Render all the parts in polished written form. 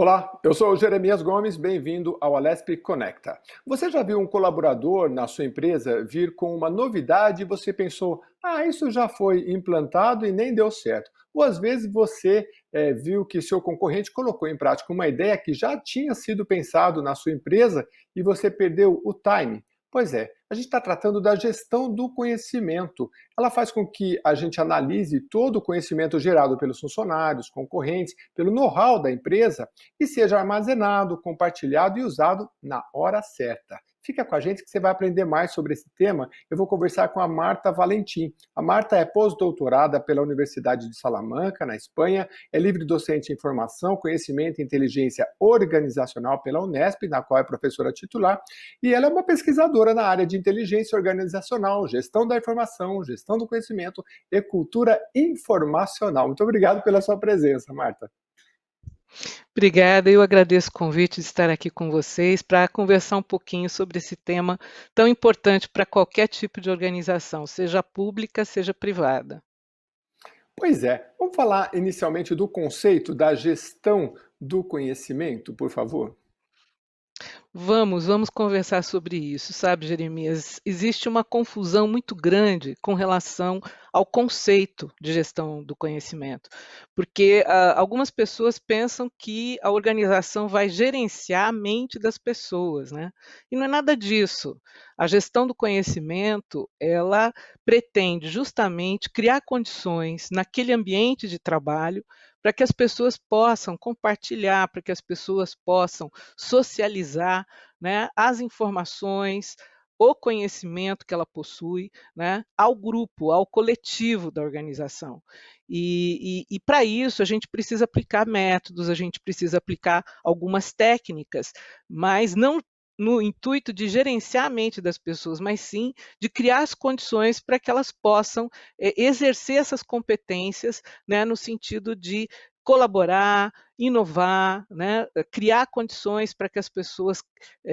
Olá, eu sou o Jeremias Gomes, bem-vindo ao Alesp Conecta. Você já viu um colaborador na sua empresa vir com uma novidade e você pensou, isso já foi implantado e nem deu certo? Ou às vezes você viu que seu concorrente colocou em prática uma ideia que já tinha sido pensado na sua empresa e você perdeu o time? Pois é, a gente está tratando da gestão do conhecimento. Ela faz com que a gente analise todo o conhecimento gerado pelos funcionários, concorrentes, pelo know-how da empresa e seja armazenado, compartilhado e usado na hora certa. Fica com a gente que você vai aprender mais sobre esse tema. Eu vou conversar com a Marta Valentim. A Marta é pós-doutorada pela Universidade de Salamanca, na Espanha, é livre docente em formação, conhecimento e inteligência organizacional pela Unesp, na qual é professora titular, e ela é uma pesquisadora na área de inteligência organizacional, gestão da informação, gestão do conhecimento e cultura informacional. Muito obrigado pela sua presença, Marta. Obrigada, eu agradeço o convite de estar aqui com vocês para conversar um pouquinho sobre esse tema tão importante para qualquer tipo de organização, seja pública, seja privada. Pois é, vamos falar inicialmente do conceito da gestão do conhecimento, por favor? Vamos conversar sobre isso, sabe, Jeremias? Existe uma confusão muito grande com relação ao conceito de gestão do conhecimento, porque algumas pessoas pensam que a organização vai gerenciar a mente das pessoas, né? E não é nada disso. A gestão do conhecimento, ela pretende justamente criar condições naquele ambiente de trabalho para que as pessoas possam compartilhar, para que as pessoas possam socializar, né, as informações, o conhecimento que ela possui, né, ao grupo, ao coletivo da organização. E para isso a gente precisa aplicar métodos, a gente precisa aplicar algumas técnicas, mas não no intuito de gerenciar a mente das pessoas, mas sim de criar as condições para que elas possam exercer essas competências, né, no sentido de colaborar, inovar, né, criar condições para que as pessoas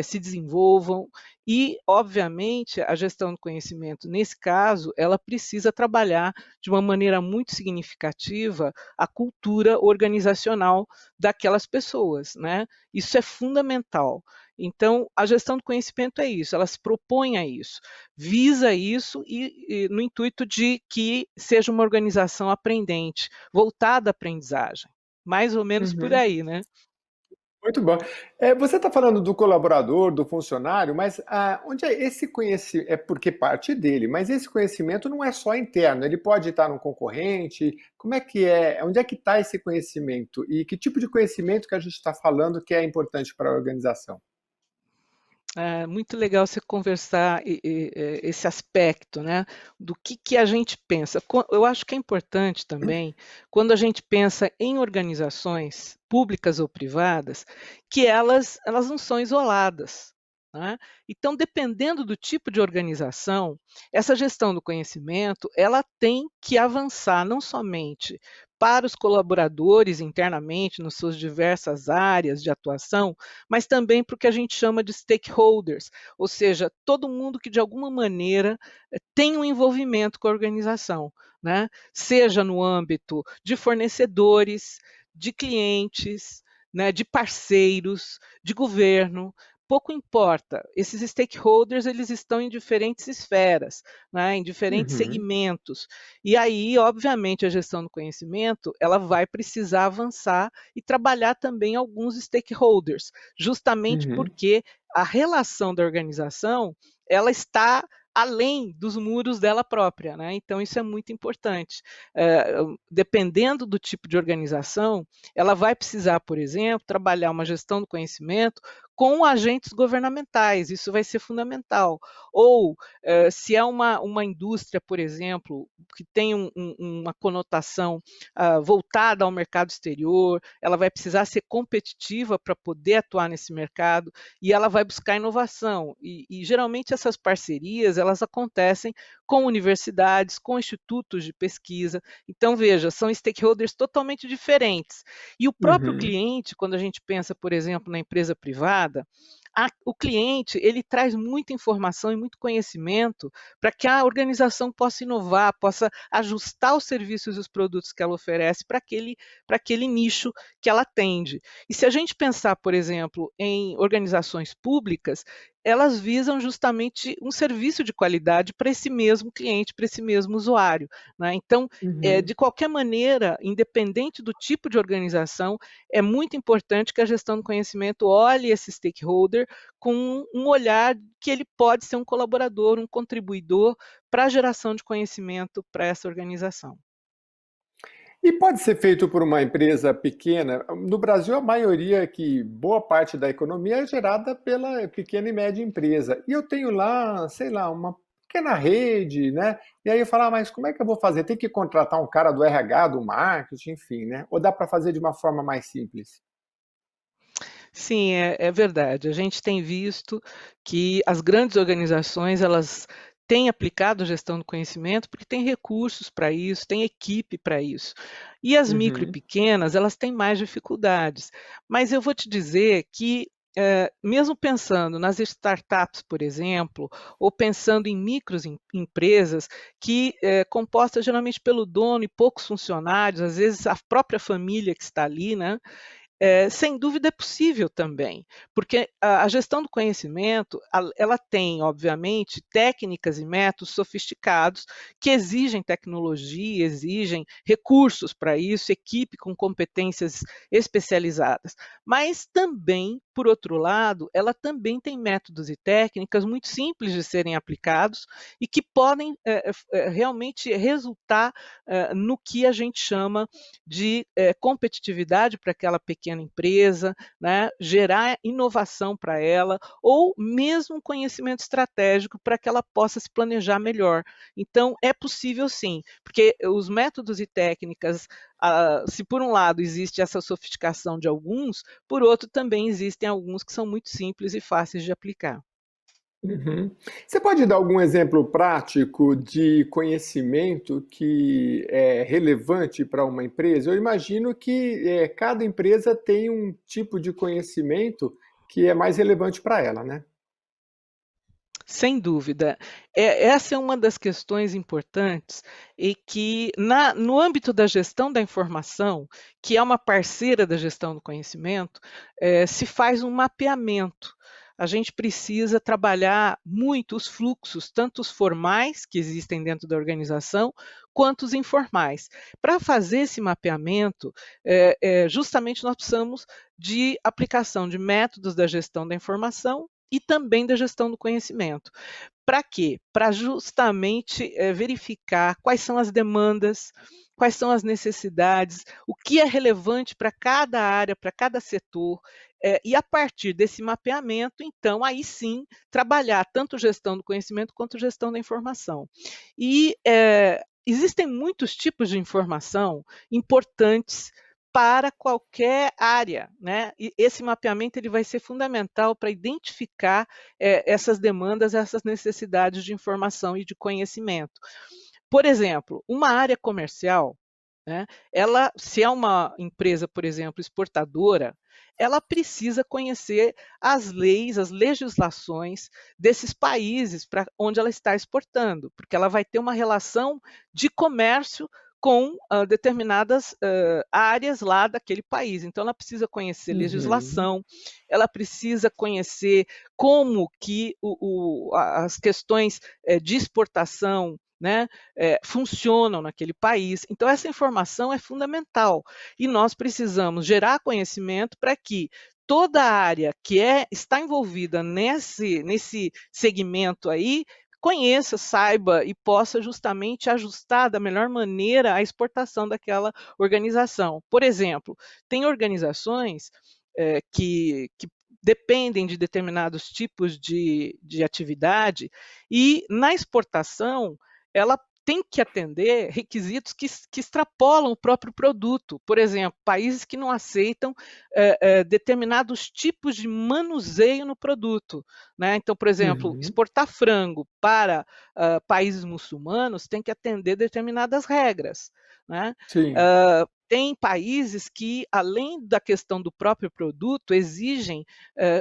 se desenvolvam e, obviamente, a gestão do conhecimento, nesse caso, ela precisa trabalhar de uma maneira muito significativa a cultura organizacional daquelas pessoas, né? Isso é fundamental. Então, a gestão do conhecimento é isso, ela se propõe a isso, visa isso e no intuito de que seja uma organização aprendente, voltada à aprendizagem. Mais ou menos por Uhum. aí, né? Muito bom. Você está falando do colaborador, do funcionário, mas onde é esse conhecimento? É porque parte dele, mas esse conhecimento não é só interno, ele pode estar no concorrente. Como é que é? Onde é que está esse conhecimento? E que tipo de conhecimento que a gente está falando que é importante para a organização? É muito legal você conversar esse aspecto, né, do que a gente pensa. Eu acho que é importante também, quando a gente pensa em organizações públicas ou privadas, que elas não são isoladas, né. Então, dependendo do tipo de organização, essa gestão do conhecimento, ela tem que avançar não somente para os colaboradores internamente, nas suas diversas áreas de atuação, mas também para o que a gente chama de stakeholders, ou seja, todo mundo que de alguma maneira tem um envolvimento com a organização, né? Seja no âmbito de fornecedores, de clientes, né, de parceiros, de governo, pouco importa. Esses stakeholders eles estão em diferentes esferas, né, em diferentes Uhum, segmentos. E aí, obviamente, a gestão do conhecimento ela vai precisar avançar e trabalhar também alguns stakeholders, justamente uhum. porque a relação da organização ela está além dos muros dela própria, né? Então isso é muito importante. Dependendo do tipo de organização, ela vai precisar, por exemplo, trabalhar uma gestão do conhecimento com agentes governamentais. Isso vai ser fundamental. Ou se é uma indústria, por exemplo, que tem uma conotação voltada ao mercado exterior, ela vai precisar ser competitiva para poder atuar nesse mercado e ela vai buscar inovação. E geralmente essas parcerias elas acontecem com universidades, com institutos de pesquisa. Então, veja, são stakeholders totalmente diferentes. E o próprio Uhum. cliente, quando a gente pensa, por exemplo, na empresa privada, o cliente ele traz muita informação e muito conhecimento para que a organização possa inovar, possa ajustar os serviços e os produtos que ela oferece para aquele nicho que ela atende. E se a gente pensar, por exemplo, em organizações públicas, elas visam justamente um serviço de qualidade para esse mesmo cliente, para esse mesmo usuário, né? Então, Uhum. de qualquer maneira, independente do tipo de organização, é muito importante que a gestão do conhecimento olhe esse stakeholder com um olhar que ele pode ser um colaborador, um contribuidor para a geração de conhecimento para essa organização. E pode ser feito por uma empresa pequena? No Brasil, a maioria, que boa parte da economia é gerada pela pequena e média empresa. E eu tenho lá, sei lá, uma pequena rede, né? E aí eu falo, mas como é que eu vou fazer? Tem que contratar um cara do RH, do marketing, enfim, né? Ou dá para fazer de uma forma mais simples? Sim, é verdade. A gente tem visto que as grandes organizações, elas têm aplicado gestão do conhecimento, porque têm recursos para isso, têm equipe para isso. E as micro e Uhum. pequenas, elas têm mais dificuldades. Mas eu vou te dizer que, mesmo pensando nas startups, por exemplo, ou pensando em empresas que, compostas geralmente pelo dono e poucos funcionários, às vezes a própria família que está ali, né, sem dúvida é possível também, porque a gestão do conhecimento, ela tem, obviamente, técnicas e métodos sofisticados que exigem tecnologia, exigem recursos para isso, equipe com competências especializadas. Mas também, por outro lado, ela também tem métodos e técnicas muito simples de serem aplicados e que podem realmente resultar no que a gente chama de competitividade para aquela pequena empresa, né, gerar inovação para ela, ou mesmo conhecimento estratégico para que ela possa se planejar melhor. Então, é possível sim, porque os métodos e técnicas, se por um lado existe essa sofisticação de alguns, por outro também existem alguns que são muito simples e fáceis de aplicar. Uhum. Você pode dar algum exemplo prático de conhecimento que é relevante para uma empresa? Eu imagino que cada empresa tem um tipo de conhecimento que é mais relevante para ela, né? Sem dúvida. Essa é uma das questões importantes e que no âmbito da gestão da informação, que é uma parceira da gestão do conhecimento, se faz um mapeamento. A gente precisa trabalhar muito os fluxos, tanto os formais que existem dentro da organização, quanto os informais. Para fazer esse mapeamento, justamente nós precisamos de aplicação de métodos da gestão da informação e também da gestão do conhecimento. Para quê? Para justamente verificar quais são as demandas, quais são as necessidades, o que é relevante para cada área, para cada setor, e a partir desse mapeamento, então, aí sim, trabalhar tanto gestão do conhecimento quanto gestão da informação. E existem muitos tipos de informação importantes para qualquer área, né? E esse mapeamento ele vai ser fundamental para identificar essas demandas, essas necessidades de informação e de conhecimento. Por exemplo, uma área comercial, né, ela, se é uma empresa, por exemplo, exportadora, ela precisa conhecer as leis, as legislações desses países para onde ela está exportando, porque ela vai ter uma relação de comércio com determinadas áreas lá daquele país. Então, ela precisa conhecer Uhum. legislação, ela precisa conhecer como que as questões de exportação, né, funcionam naquele país. Então, essa informação é fundamental e nós precisamos gerar conhecimento para que toda a área que está envolvida nesse segmento aí conheça, saiba e possa justamente ajustar da melhor maneira a exportação daquela organização. Por exemplo, tem organizações que dependem de determinados tipos de atividade e na exportação ela tem que atender requisitos que extrapolam o próprio produto. Por exemplo, países que não aceitam determinados tipos de manuseio no produto, né? Então, por exemplo, Uhum. exportar frango para países muçulmanos tem que atender determinadas regras. né? Sim. Tem países que, além da questão do próprio produto, exigem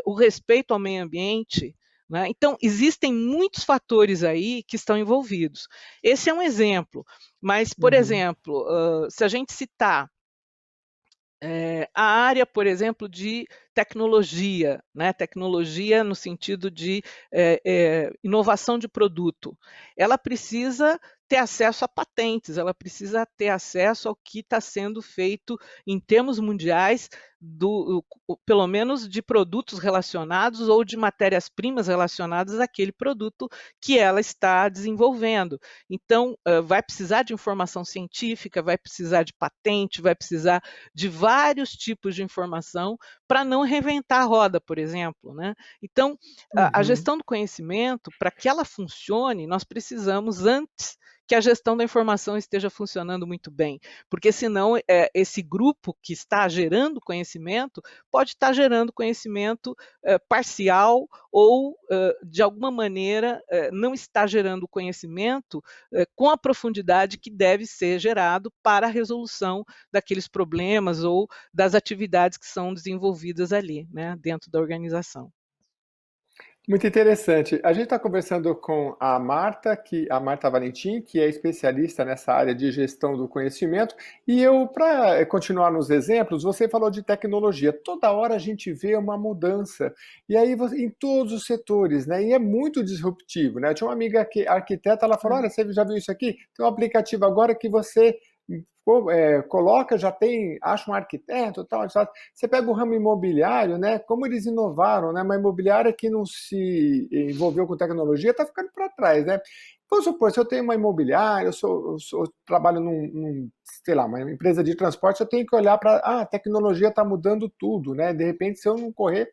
o respeito ao meio ambiente, né? Então, existem muitos fatores aí que estão envolvidos. Esse é um exemplo, mas, por Uhum. exemplo, se a gente citar a área, por exemplo, de tecnologia, né? Tecnologia no sentido de inovação de produto, ela precisa ter acesso a patentes, ela precisa ter acesso ao que está sendo feito em termos mundiais, pelo menos de produtos relacionados ou de matérias-primas relacionadas àquele produto que ela está desenvolvendo. Então, vai precisar de informação científica, vai precisar de patente, vai precisar de vários tipos de informação para não reinventar a roda, por exemplo, né? Então, a Uhum. gestão do conhecimento, para que ela funcione, nós precisamos antes que a gestão da informação esteja funcionando muito bem, porque senão esse grupo que está gerando conhecimento pode estar gerando conhecimento parcial ou, de alguma maneira, não está gerando conhecimento com a profundidade que deve ser gerado para a resolução daqueles problemas ou das atividades que são desenvolvidas ali, né, dentro da organização. Muito interessante. A gente está conversando com a Marta Valentim, que é especialista nessa área de gestão do conhecimento. E eu, para continuar nos exemplos, você falou de tecnologia. Toda hora a gente vê uma mudança. E aí, em todos os setores, né? E é muito disruptivo, né? Eu tinha uma amiga que arquiteta, ela falou: olha, você já viu isso aqui? Tem um aplicativo agora que você coloca, já tem, acha um arquiteto, tal, você pega o ramo imobiliário, né? Como eles inovaram, né? Uma imobiliária que não se envolveu com tecnologia está ficando para trás, né? Vamos supor, se eu tenho uma imobiliária, eu trabalho sei lá, uma empresa de transporte, eu tenho que olhar para, a tecnologia está mudando tudo, né? De repente, se eu não correr,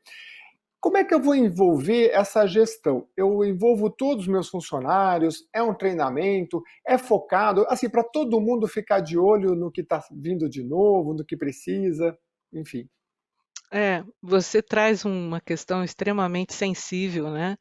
como é que eu vou envolver essa gestão? Eu envolvo todos os meus funcionários, é um treinamento, é focado, assim, para todo mundo ficar de olho no que está vindo de novo, no que precisa, enfim. Você traz uma questão extremamente sensível, né,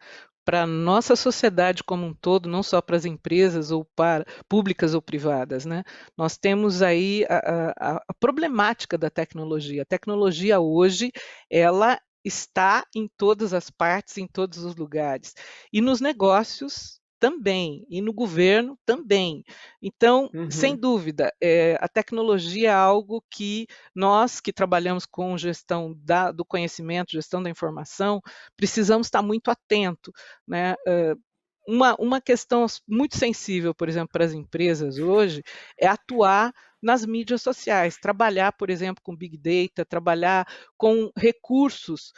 para a nossa sociedade como um todo, não só para as empresas ou para públicas ou privadas, né. Nós temos aí a problemática da tecnologia. A tecnologia hoje, ela está em todas as partes, em todos os lugares. E nos negócios também, e no governo também. Então, sem Uhum, dúvida, a tecnologia é algo que nós que trabalhamos com gestão do conhecimento, gestão da informação, precisamos estar muito atento, né? Uma questão muito sensível, por exemplo, para as empresas hoje, é atuar nas mídias sociais, trabalhar, por exemplo, com Big Data, trabalhar com recursos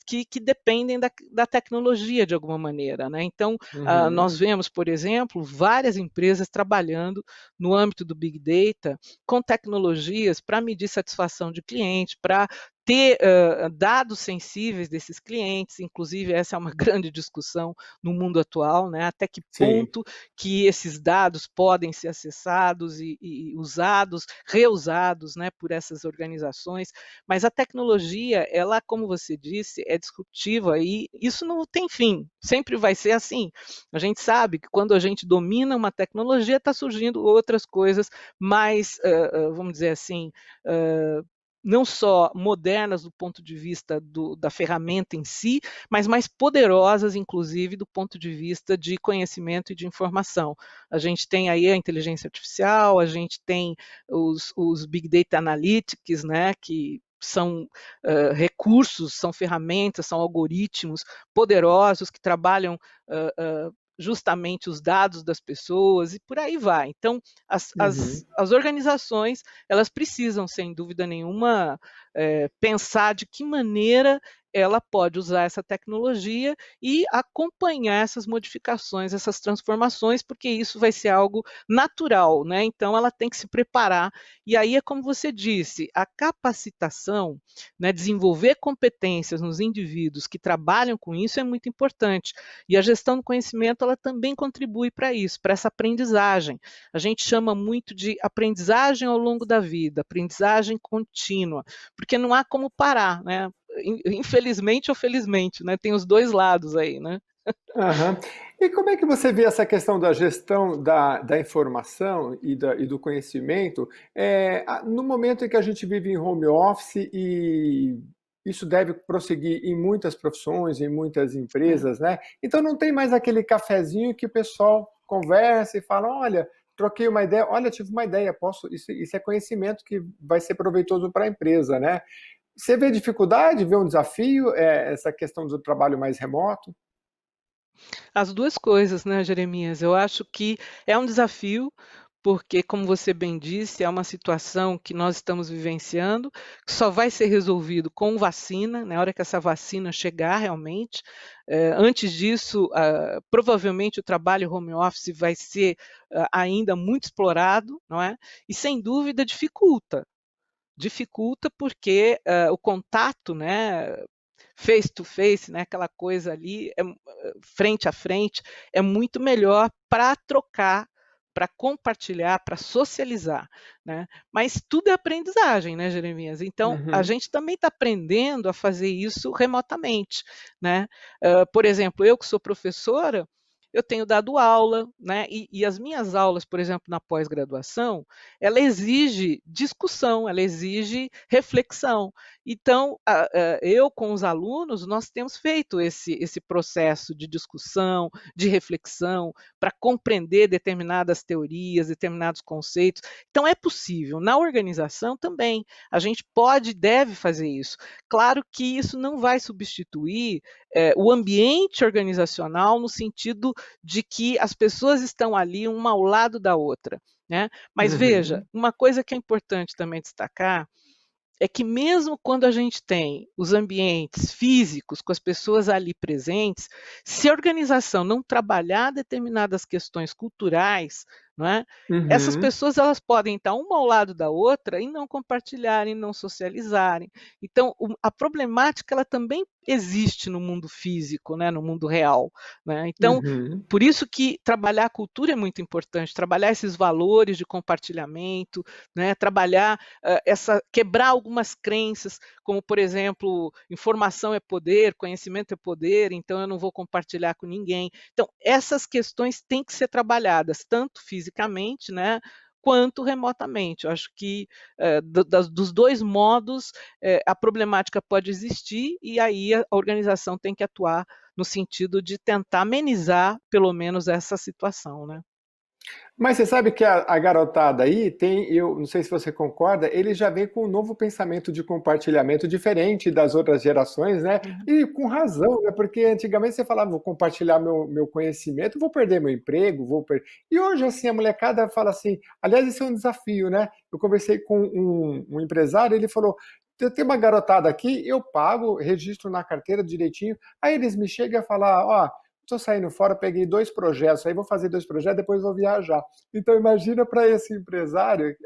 que dependem da tecnologia de alguma maneira, né? Então, uhum, nós vemos, por exemplo, várias empresas trabalhando no âmbito do Big Data com tecnologias para medir satisfação de cliente, para ter dados sensíveis desses clientes, inclusive essa é uma grande discussão no mundo atual, né? Até que sim. ponto que esses dados podem ser acessados e usados, reusados, né, por essas organizações. Mas a tecnologia, ela, como você disse, é disruptiva e isso não tem fim. Sempre vai ser assim. A gente sabe que quando a gente domina uma tecnologia, está surgindo outras coisas mais, vamos dizer assim, não só modernas do ponto de vista da ferramenta em si, mas mais poderosas, inclusive, do ponto de vista de conhecimento e de informação. A gente tem aí a inteligência artificial, a gente tem os Big Data Analytics, né, que são recursos, são ferramentas, são algoritmos poderosos que trabalham justamente os dados das pessoas e por aí vai. Então, Uhum. as organizações, elas precisam, sem dúvida nenhuma, pensar de que maneira ela pode usar essa tecnologia e acompanhar essas modificações, essas transformações, porque isso vai ser algo natural, né? Então, ela tem que se preparar. E aí é como você disse, a capacitação, né, desenvolver competências nos indivíduos que trabalham com isso é muito importante. E a gestão do conhecimento, ela também contribui para isso, para essa aprendizagem. A gente chama muito de aprendizagem ao longo da vida, aprendizagem contínua, porque não há como parar, né? Infelizmente ou felizmente, né? Tem os dois lados aí, né? Aham. E como é que você vê essa questão da gestão da informação e do conhecimento, no momento em que a gente vive em home office e isso deve prosseguir em muitas profissões, em muitas É. empresas, né? Então não tem mais aquele cafezinho que o pessoal conversa e fala, olha, troquei uma ideia, olha, tive uma ideia, posso, isso é conhecimento que vai ser proveitoso para a empresa, né? Você vê dificuldade, vê um desafio, essa questão do trabalho mais remoto? As 2 coisas, né, Jeremias. Eu acho que é um desafio, porque, como você bem disse, é uma situação que nós estamos vivenciando, que só vai ser resolvido com vacina, na hora que essa vacina chegar realmente. Antes disso, provavelmente o trabalho home office vai ser, ainda muito explorado, não é? E sem dúvida dificulta porque, o contato, né, face to face, né, aquela coisa ali, frente a frente, é muito melhor para trocar, para compartilhar, para socializar, né. Mas tudo é aprendizagem, né, Jeremias? Então, a Uhum, gente também está aprendendo a fazer isso remotamente, né. Por exemplo, eu que sou professora, eu tenho dado aula, né, e as minhas aulas, por exemplo, na pós-graduação, ela exige discussão, ela exige reflexão. Então, eu com os alunos, nós temos feito esse processo de discussão, de reflexão, para compreender determinadas teorias, determinados conceitos. Então, é possível. Na organização também, a gente pode e deve fazer isso. Claro que isso não vai substituir o ambiente organizacional, no sentido de que as pessoas estão ali uma ao lado da outra, né? Mas veja, uhum. uma coisa que é importante também destacar é que mesmo quando a gente tem os ambientes físicos com as pessoas ali presentes, se a organização não trabalhar determinadas questões culturais, não é, essas Uhum, pessoas elas podem estar uma ao lado da outra e não compartilharem, não socializarem. Então, a problemática ela também existe no mundo físico, né, no mundo real, né. Então, uhum. por isso que trabalhar a cultura é muito importante, trabalhar esses valores de compartilhamento, né, trabalhar quebrar algumas crenças, como por exemplo, informação é poder, conhecimento é poder, então eu não vou compartilhar com ninguém. Então, essas questões têm que ser trabalhadas tanto fisicamente, né, quanto remotamente. Eu acho que dos dois modos a problemática pode existir e aí a organização tem que atuar no sentido de tentar amenizar pelo menos essa situação, né? Mas você sabe que a garotada aí tem, eu não sei se você concorda, ele já vem com um novo pensamento de compartilhamento diferente das outras gerações, né? Uhum. E com razão, né? Porque antigamente você falava, vou compartilhar meu conhecimento, vou perder meu emprego, vou perder. E hoje, assim, a molecada fala assim, aliás, isso é um desafio, né? Eu conversei com um empresário, ele falou, eu tenho uma garotada aqui, eu pago, registro na carteira direitinho, aí eles me chegam a falar, ó, estou saindo fora, peguei 2 projetos, aí vou fazer 2 projetos, depois vou viajar. Então imagina para esse empresário,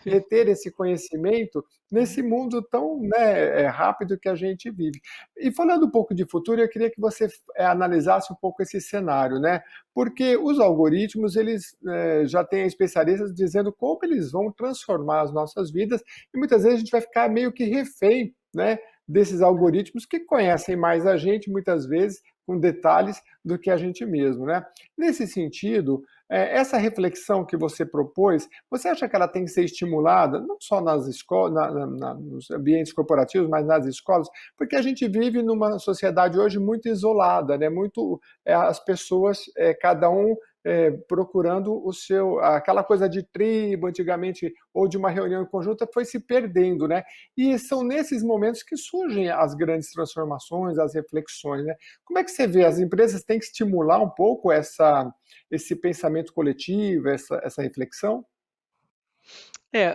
reter esse conhecimento nesse mundo tão, né, rápido que a gente vive. E falando um pouco de futuro, eu queria que você analisasse um pouco esse cenário, né? Porque os algoritmos, eles já têm especialistas dizendo como eles vão transformar as nossas vidas, e muitas vezes a gente vai ficar meio que refém, né, desses algoritmos que conhecem mais a gente, muitas vezes, com detalhes do que a gente mesmo, né? Nesse sentido, essa reflexão que você propôs, você acha que ela tem que ser estimulada, não só nas escolas, nos ambientes corporativos, mas nas escolas, porque a gente vive numa sociedade hoje muito isolada, né? Muito as pessoas, cada um procurando o seu, aquela coisa de tribo antigamente ou de uma reunião conjunta foi se perdendo, né? E são nesses momentos que surgem as grandes transformações, as reflexões, né? Como é que você vê? As empresas têm que estimular um pouco esse pensamento coletivo, essa reflexão?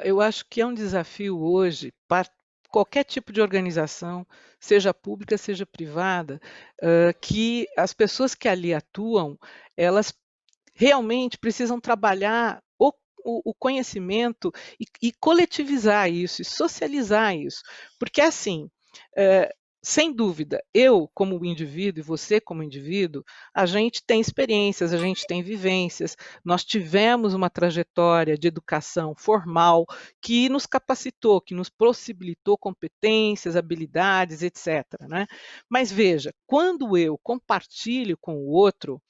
Eu acho que é um desafio hoje para qualquer tipo de organização, seja pública, seja privada, que as pessoas que ali atuam, elas realmente precisam trabalhar o conhecimento e coletivizar isso, e socializar isso. Porque assim, eh, sem dúvida, eu como indivíduo e você como indivíduo, a gente tem experiências, a gente tem vivências, nós tivemos uma trajetória de educação formal que nos capacitou, que nos possibilitou competências, habilidades, etc, né. Mas veja, quando eu compartilho com o outro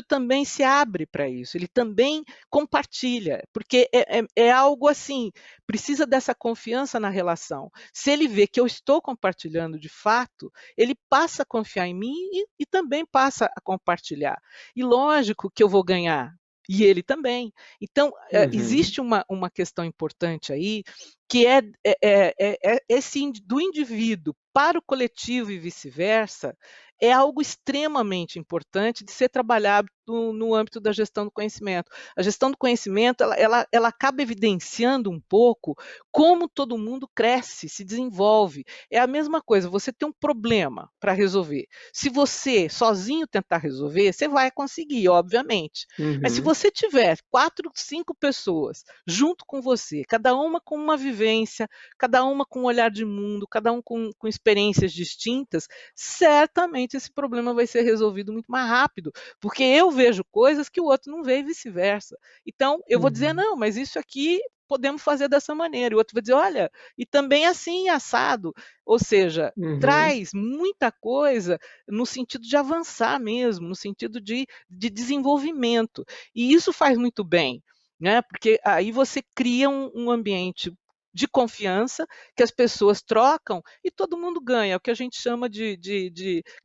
também se abre para isso, ele também compartilha, porque é algo assim, precisa dessa confiança na relação. Se ele vê que eu estou compartilhando de fato, ele passa a confiar em mim e também passa a compartilhar. E lógico que eu vou ganhar, e ele também. Então, Uhum, existe uma questão importante aí, que esse do indivíduo para o coletivo e vice-versa, é algo extremamente importante de ser trabalhado no âmbito da gestão do conhecimento. A gestão do conhecimento, ela acaba evidenciando um pouco como todo mundo cresce, se desenvolve. É a mesma coisa, você tem um problema para resolver. Se você sozinho tentar resolver, você vai conseguir, obviamente. Mas se uhum, você tiver 4, 5 pessoas junto com você, cada uma com uma vivência, cada uma com um olhar de mundo, cada um com experiências distintas, certamente esse problema vai ser resolvido muito mais rápido, porque eu vejo coisas que o outro não vê e vice-versa. Então, eu vou dizer: uhum, "Não, mas isso aqui podemos fazer dessa maneira", e o outro vai dizer: "Olha, e também assim assado", ou seja, uhum. traz muita coisa no sentido de avançar mesmo, no sentido de desenvolvimento. E isso faz muito bem, né, porque aí você cria um ambiente de confiança, que as pessoas trocam e todo mundo ganha, é o que a gente chama de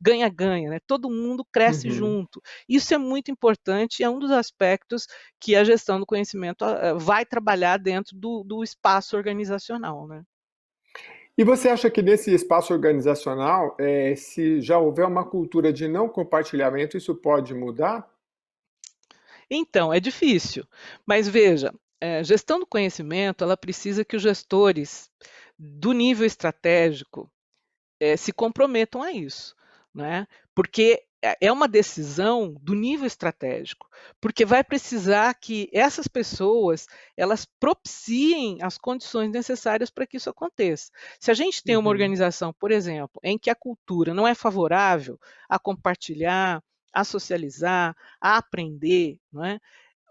ganha-ganha, né, todo mundo cresce Uhum. junto. Isso é muito importante e é um dos aspectos que a gestão do conhecimento, vai trabalhar dentro do espaço organizacional, né. E você acha que nesse espaço organizacional, se já houver uma cultura de não compartilhamento, isso pode mudar? Então, é difícil, mas veja, gestão do conhecimento, ela precisa que os gestores do nível estratégico, se comprometam a isso, né, porque é uma decisão do nível estratégico, porque vai precisar que essas pessoas, elas propiciem as condições necessárias para que isso aconteça. Se a gente tem uma Uhum. organização, por exemplo, em que a cultura não é favorável a compartilhar, a socializar, a aprender, não é,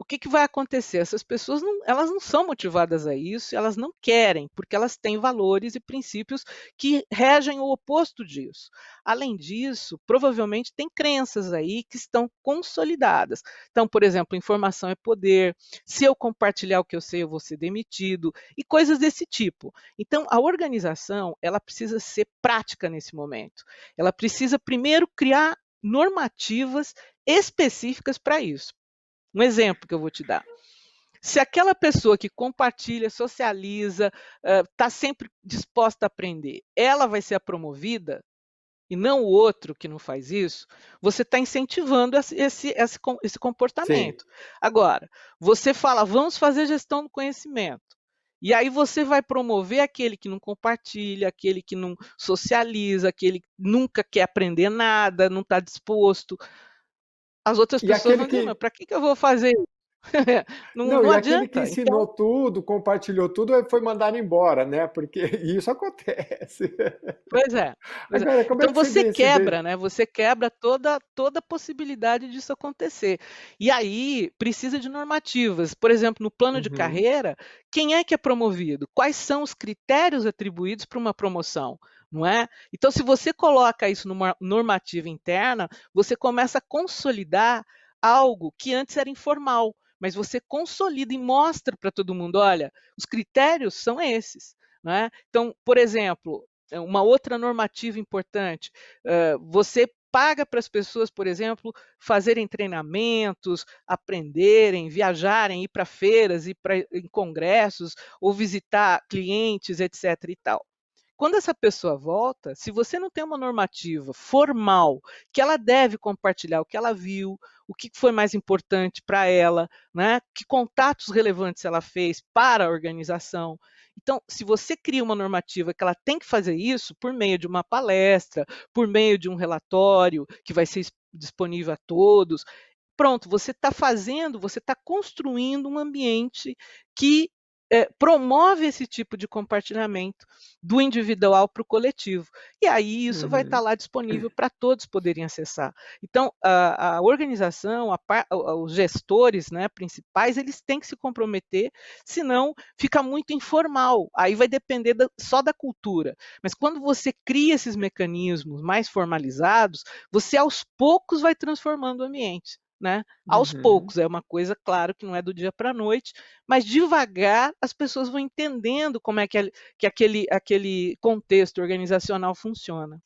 o que que vai acontecer? Essas pessoas elas não são motivadas a isso, elas não querem, porque elas têm valores e princípios que regem o oposto disso. Além disso, provavelmente tem crenças aí que estão consolidadas. Então, por exemplo, informação é poder, se eu compartilhar o que eu sei, eu vou ser demitido, e coisas desse tipo. Então, a organização, ela precisa ser prática nesse momento. Ela precisa primeiro criar normativas específicas para isso. Um exemplo que eu vou te dar. Se aquela pessoa que compartilha, socializa, está sempre disposta a aprender, ela vai ser a promovida e não o outro que não faz isso, você está incentivando esse Sim. comportamento. Agora, você fala, vamos fazer gestão do conhecimento. E aí você vai promover aquele que não compartilha, aquele que não socializa, aquele que nunca quer aprender nada, não está disposto. As outras E pessoas aquele vão dizer: "Mas que para que que eu vou fazer isso?" Não não, não e aquele que adianta. Então ensinou tudo, compartilhou tudo, foi mandado embora, né, porque isso acontece. pois é, pois é. Agora, como é Então que você você vê esse quebra, né, você quebra toda a possibilidade disso acontecer. E aí precisa de normativas. Por exemplo, no plano de Uhum. carreira, quem é que é promovido? Quais são os critérios atribuídos para uma promoção, não é? Então se você coloca isso numa normativa interna, você começa a consolidar algo que antes era informal, mas você consolida e mostra para todo mundo: "Olha, os critérios são esses", né. Então, por exemplo, uma outra normativa importante, você paga para as pessoas, por exemplo, fazerem treinamentos, aprenderem, viajarem, ir para feiras, ir pra em congressos ou visitar clientes, etc e tal. Quando essa pessoa volta, se você não tem uma normativa formal, que ela deve compartilhar o que ela viu, o que foi mais importante para ela, né, que contatos relevantes ela fez para a organização. Então, se você cria uma normativa que ela tem que fazer isso por meio de uma palestra, por meio de um relatório que vai ser disponível a todos, pronto, você está fazendo, você está construindo um ambiente que promove esse tipo de compartilhamento do individual para o coletivo. E aí isso vai estar Uhum. lá disponível para todos poderem acessar. Então, a organização, os gestores, né, principais, eles têm que se comprometer, senão fica muito informal. Aí vai depender só da cultura. Mas quando você cria esses mecanismos mais formalizados, você aos poucos vai transformando o ambiente. Né? Aos Uhum. poucos, é uma coisa, claro, que não é do dia para a noite, mas devagar as pessoas vão entendendo como é que aquele contexto organizacional funciona.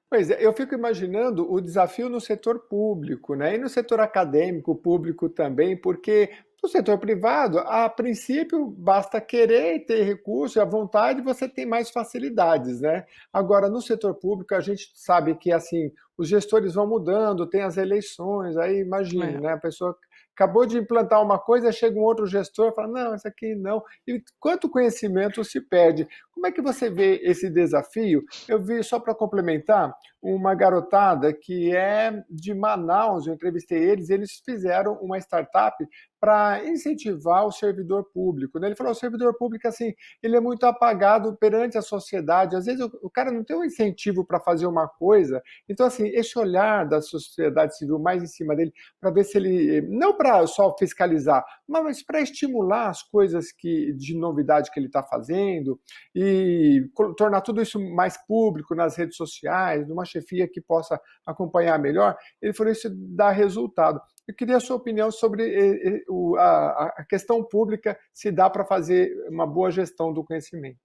Pois é, eu fico imaginando o desafio no setor público, né? E no setor acadêmico, público também, porque no setor privado, a princípio, basta querer ter recurso e a vontade, você tem mais facilidades, né? Agora, no setor público, a gente sabe que assim, os gestores vão mudando, tem as eleições, aí imagine, É. né? A pessoa acabou de implantar uma coisa, chega um outro gestor e fala, não, isso aqui não. E quanto conhecimento se perde? Como é que você vê esse desafio? Eu vi, só para complementar, uma garotada que é de Manaus, eu entrevistei eles fizeram uma startup para incentivar o servidor público, né? Ele falou, o servidor público, assim, ele é muito apagado perante a sociedade, às vezes o cara não tem um incentivo para fazer uma coisa, então, assim, esse olhar da sociedade civil mais em cima dele, para ver se ele, não para só fiscalizar, mas para estimular as coisas de novidade que ele está fazendo, e tornar tudo isso mais público nas redes sociais, numa chefia que possa acompanhar melhor, ele falou isso dá resultado. Eu queria a sua opinião sobre a questão pública, se dá para fazer uma boa gestão do conhecimento.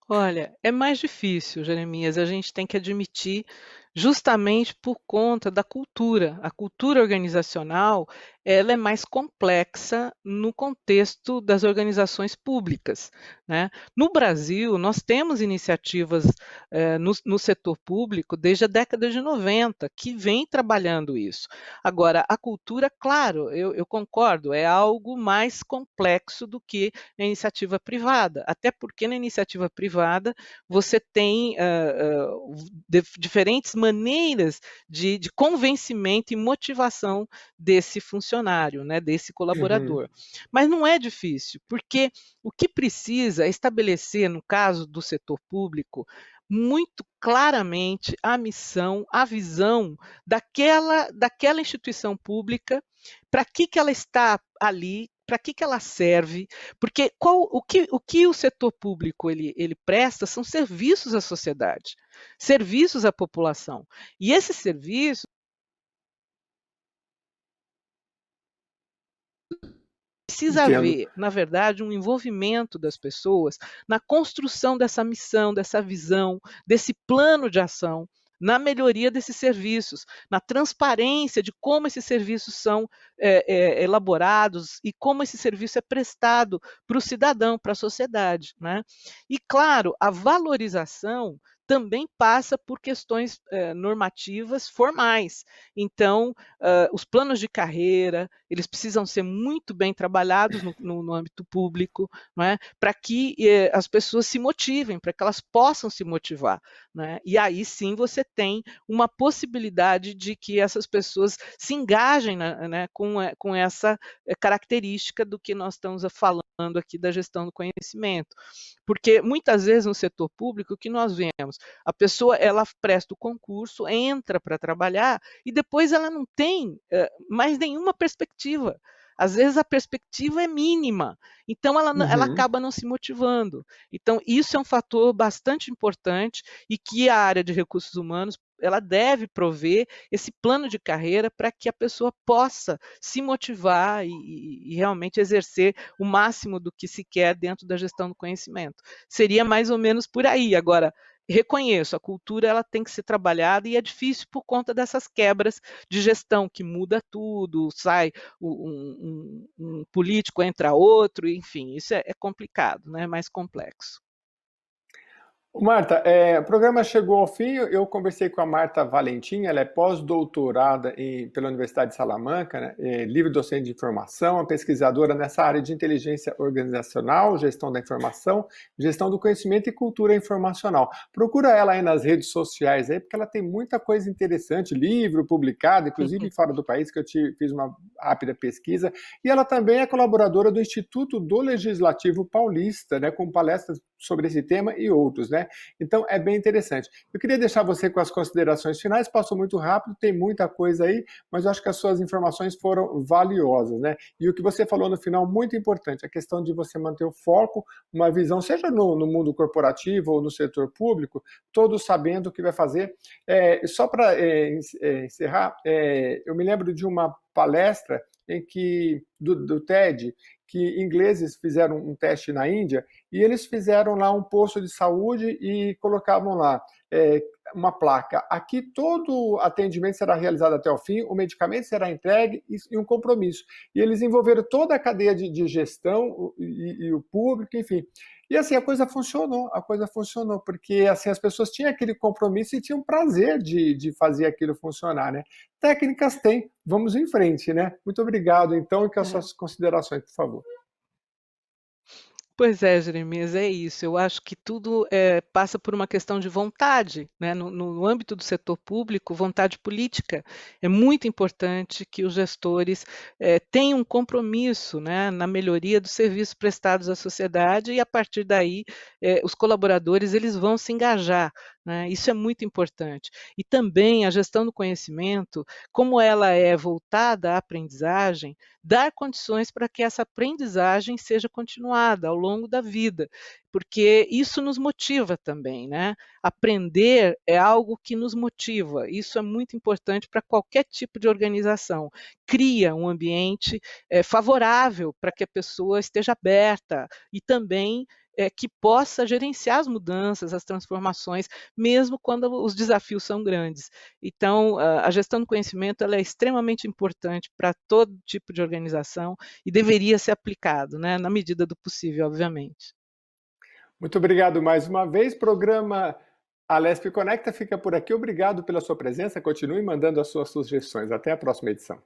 Olha, é mais difícil, Jeremias, a gente tem que admitir, justamente por conta da cultura. A cultura organizacional, ela é mais complexa no contexto das organizações públicas, né. No Brasil, nós temos iniciativas, no setor público desde a década de 90, que vem trabalhando isso. Agora, a cultura, claro, eu concordo, é algo mais complexo do que na iniciativa privada, até porque na iniciativa privada você tem diferentes maneiras de convencimento e motivação desse funcionário, né, desse Uhum, colaborador. Mas não é difícil, porque o que precisa é estabelecer, no caso do setor público, muito claramente a missão, a visão daquela instituição pública, para que ela está ali, para que ela serve, porque o que o setor público ele presta são serviços à sociedade, serviços à população. E esses serviços precisa entendo. haver, na verdade, um envolvimento das pessoas na construção dessa missão, dessa visão, desse plano de ação, na melhoria desses serviços, na transparência de como esses serviços são elaborados e como esse serviço é prestado para o cidadão, para a sociedade, né? E claro, a valorização também passa por questões normativas formais. Então, os planos de carreira, eles precisam ser muito bem trabalhados no âmbito público, não é? Para que as pessoas se motivem, para que elas possam se motivar. Né? E aí sim você tem uma possibilidade de que essas pessoas se engajem, né, com essa característica do que nós estamos falando aqui da gestão do conhecimento. Porque muitas vezes no setor público o que nós vemos, a pessoa ela presta o concurso, entra para trabalhar e depois ela não tem mais nenhuma perspectiva. Às vezes a perspectiva é mínima, então ela Uhum. acaba não se motivando. Então, isso é um fator bastante importante e que a área de recursos humanos ela deve prover esse plano de carreira para que a pessoa possa se motivar e realmente exercer o máximo do que se quer dentro da gestão do conhecimento. Seria mais ou menos por aí. Agora, reconheço, a cultura ela tem que ser trabalhada e é difícil por conta dessas quebras de gestão que muda tudo, sai um político, entra outro, enfim, isso é complicado, né? É mais complexo. Marta, o programa chegou ao fim. Eu conversei com a Marta Valentim, ela é pós-doutorada pela Universidade de Salamanca, né, livre docente de informação, uma pesquisadora nessa área de inteligência organizacional, gestão da informação, gestão do conhecimento e cultura informacional. Procura ela aí nas redes sociais, aí, porque ela tem muita coisa interessante, livro publicado, inclusive fora do país, que eu fiz uma rápida pesquisa. E ela também é colaboradora do Instituto do Legislativo Paulista, né, com palestras sobre esse tema e outros, né? Então é bem interessante. Eu queria deixar você com as considerações finais, passou muito rápido, tem muita coisa aí, mas eu acho que as suas informações foram valiosas, né? E o que você falou no final, muito importante, a questão de você manter o foco, uma visão, seja no mundo corporativo ou no setor público, todos sabendo o que vai fazer. Só para encerrar, eu me lembro de uma palestra do TED, que ingleses fizeram um teste na Índia e eles fizeram lá um posto de saúde e colocavam lá uma placa. Aqui todo atendimento será realizado até o fim, o medicamento será entregue e um compromisso. E eles envolveram toda a cadeia de gestão e o público, enfim. E assim, a coisa funcionou, porque assim, as pessoas tinham aquele compromisso e tinham prazer de fazer aquilo funcionar, né? Técnicas tem, vamos em frente, né? Muito obrigado, então, e com as É. suas considerações, por favor. Pois é, Jeremias, é isso. Eu acho que tudo passa por uma questão de vontade, né? No âmbito do setor público, vontade política. É muito importante que os gestores tenham um compromisso, né, na melhoria dos serviços prestados à sociedade e, a partir daí, os colaboradores eles vão se engajar. Né? Isso é muito importante. E também a gestão do conhecimento, como ela é voltada à aprendizagem, dar condições para que essa aprendizagem seja continuada ao longo da vida, porque isso nos motiva também, né? Aprender é algo que nos motiva, isso é muito importante para qualquer tipo de organização. Cria um ambiente favorável para que a pessoa esteja aberta e também que possa gerenciar as mudanças, as transformações, mesmo quando os desafios são grandes. Então, a gestão do conhecimento ela é extremamente importante para todo tipo de organização e deveria ser aplicado, né, na medida do possível, obviamente. Muito obrigado mais uma vez. Programa Alesp Conecta fica por aqui. Obrigado pela sua presença. Continue mandando as suas sugestões. Até a próxima edição.